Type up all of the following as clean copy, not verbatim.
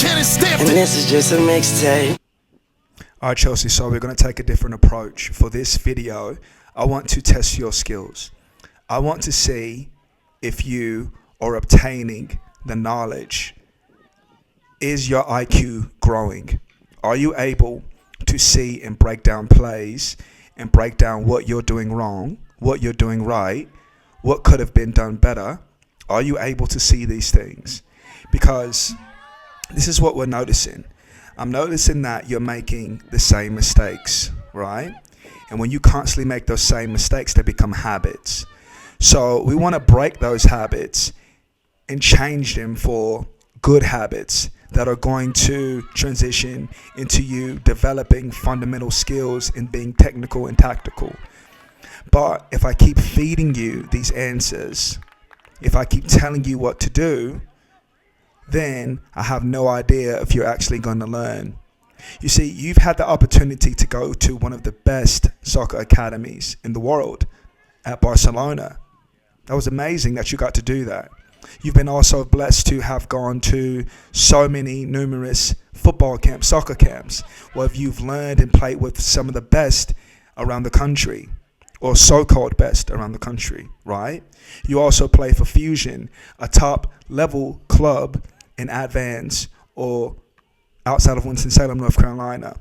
And this is just a mixtape. Alright, Chelsea, so we're going to take a different approach. For this video, I want to test your skills. I want to see if you are obtaining the knowledge. Is your IQ growing? Are you able to see and break down plays and break down what you're doing wrong, what you're doing right, what could have been done better? Are you able to see these things? Because this is what we're noticing. I'm noticing that you're making the same mistakes, right? And when you constantly make those same mistakes, they become habits. So we want to break those habits and change them for good habits that are going to transition into you developing fundamental skills and being technical and tactical. But if I keep feeding you these answers, if I keep telling you what to do, then I have no idea if you're actually going to learn. You see, you've had the opportunity to go to one of the best soccer academies in the world at Barcelona. That was amazing that you got to do that. You've been also blessed to have gone to so many numerous football camps, soccer camps, where you've learned and played with some of the best around the country, or so-called best around the country, right? You also play for Fusion, a top-level club in Advance or outside of Winston-Salem, North Carolina.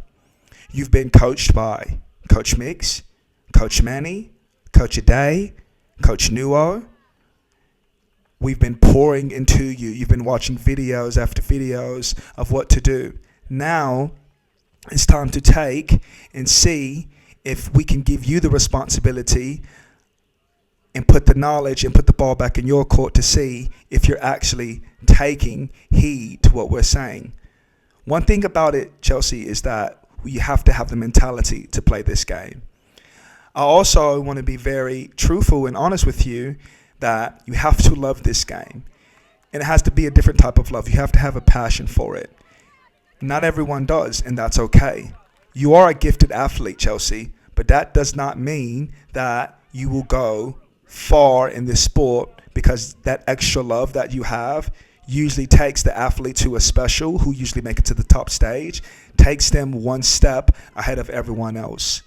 You've been coached by Coach Myckx'n, Coach Manny, Coach Aday, Coach Nuo. We've been pouring into you. You've been watching videos after videos of what to do. Now it's time to take and see if we can give you the responsibility and put the knowledge and put the ball back in your court to see if you're actually taking heed to what we're saying. One thing about it, Chelsea, is that you have to have the mentality to play this game. I also want to be very truthful and honest with you that you have to love this game. And it has to be a different type of love. You have to have a passion for it. Not everyone does, and that's okay. You are a gifted athlete, Chelsea, but that does not mean that you will go far in this sport, because that extra love that you have usually takes the athletes who are special, who usually make it to the top stage, takes them one step ahead of everyone else.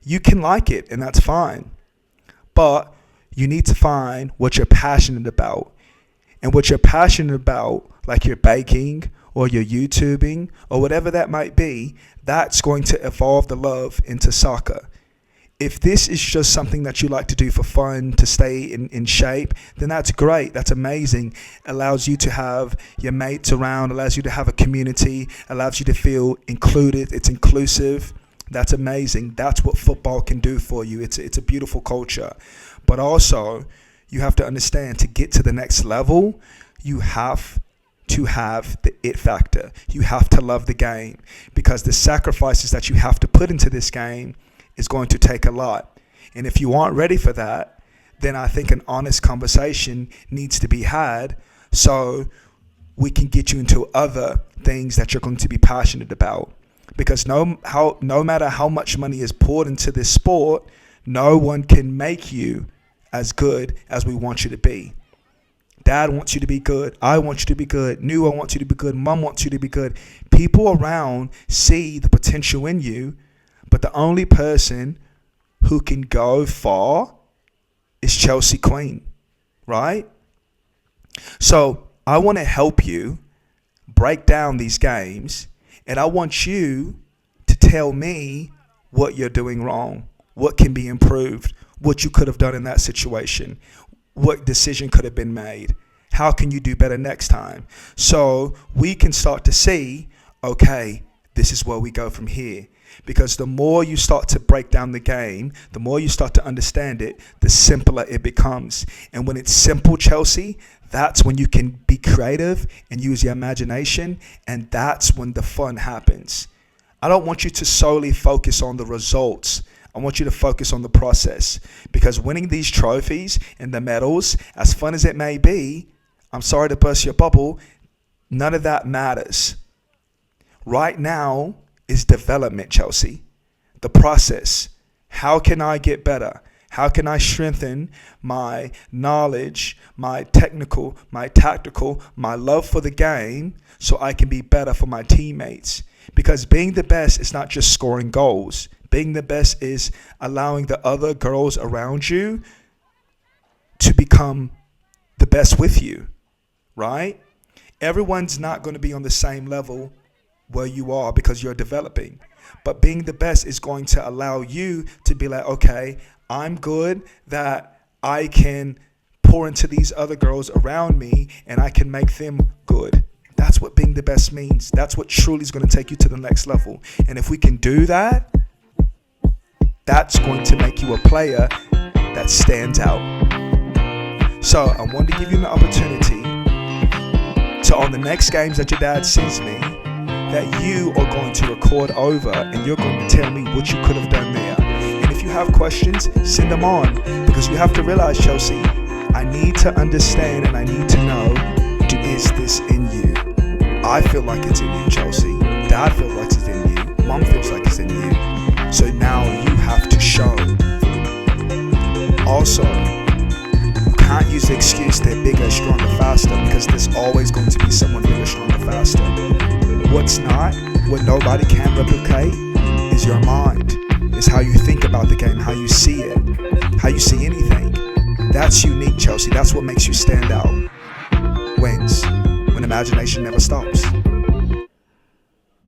You can like it, and that's fine, but you need to find what you're passionate about. And what you're passionate about, like your baking or your YouTubing or whatever that might be, that's going to evolve the love into soccer. If this is just something that you like to do for fun, to stay in shape, then that's great. That's amazing. Allows you to have your mates around, allows you to have a community, allows you to feel included. It's inclusive. That's amazing. That's what football can do for you. It's a beautiful culture. But also, you have to understand, to get to the next level, you have to have the it factor. You have to love the game, because the sacrifices that you have to put into this game is going to take a lot. And if you aren't ready for that, then I think an honest conversation needs to be had so we can get you into other things that you're going to be passionate about. Because no matter how much money is poured into this sport, no one can make you as good as we want you to be. Dad wants you to be good. I want you to be good. Nuo wants you to be good. Mom wants you to be good. People around see the potential in you, but the only person who can go far is Chelsea Queen, right? So I want to help you break down these games, and I want you to tell me what you're doing wrong, what can be improved, what you could have done in that situation, what decision could have been made, how can you do better next time, so we can start to see, okay, this is where we go from here. Because the more you start to break down the game, the more you start to understand it, the simpler it becomes. And when it's simple, Chelsea, that's when you can be creative and use your imagination, and that's when the fun happens. I don't want you to solely focus on the results. I want you to focus on the process, because winning these trophies and the medals, as fun as it may be, I'm sorry to burst your bubble, none of that matters. Right now is development, Chelsea. The process. How can I get better? How can I strengthen my knowledge, my technical, my tactical, my love for the game so I can be better for my teammates? Because being the best is not just scoring goals. Being the best is allowing the other girls around you to become the best with you, right? Everyone's not going to be on the same level where you are because you're developing. But being the best is going to allow you to be like, okay, I'm good that I can pour into these other girls around me and I can make them good. That's what being the best means. That's what truly is going to take you to the next level. And if we can do that, that's going to make you a player that stands out. So I want to give you an opportunity to, on the next games that your dad sends me, that you are going to record over and you're going to tell me what you could have done there. And if you have questions, send them on, because you have to realize, Chelsea, I need to understand and I need to know, is this in you? I feel like it's in you, Chelsea. Dad feels like it's in you. Mom feels like it's in you. So now you have to show. Also, you can't use the excuse they're bigger, stronger, faster, because there's always going to be someone bigger, stronger, faster. What's not, what nobody can replicate, is your mind. Is how you think about the game, how you see it, how you see anything. That's unique, Chelsea. That's what makes you stand out. Wins. When imagination never stops.